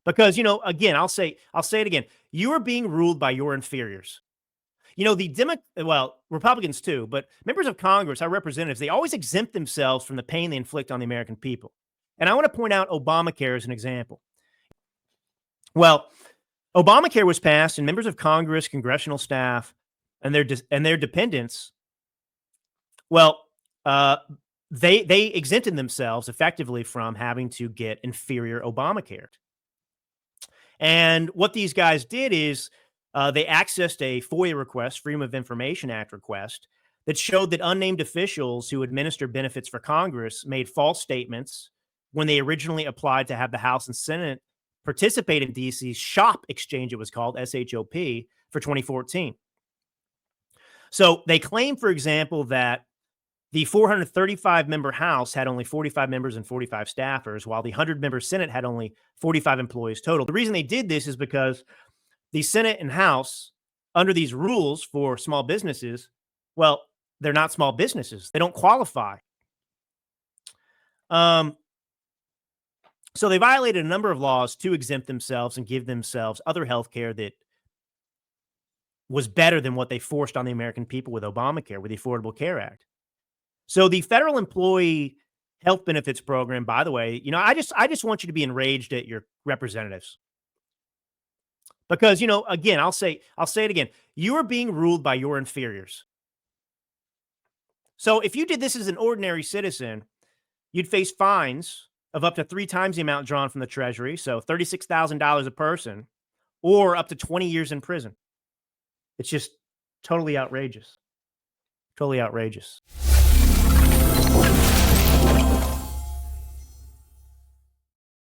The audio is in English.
Because, again, I'll say it again. You are being ruled by your inferiors. Republicans too, but members of Congress, our representatives, they always exempt themselves from the pain they inflict on the American people. And I want to point out Obamacare as an example. Well, Obamacare was passed, and members of Congress, congressional staff, and their dependents, well, uh, they exempted themselves effectively from having to get inferior Obamacare. And what these guys did is they accessed a FOIA request, Freedom of Information Act request, that showed that unnamed officials who administer benefits for Congress made false statements when they originally applied to have the House and Senate participate in DC's SHOP exchange, it was called SHOP, for 2014. So they claim, for example, that the 435 member House had only 45 members and 45 staffers, while the 100 member Senate had only 45 employees total. The reason they did this is because the Senate and House, under these rules for small businesses, well, they're not small businesses. They don't qualify. So they violated a number of laws to exempt themselves and give themselves other health care that was better than what they forced on the American people with Obamacare, with the Affordable Care Act. So the federal employee health benefits program, by the way, I just want you to be enraged at your representatives. Because, again, I'll say it again. You are being ruled by your inferiors. So if you did this as an ordinary citizen, you'd face fines of up to 3 times the amount drawn from the Treasury, so $36,000 a person, or up to 20 years in prison. It's just totally outrageous. Totally outrageous.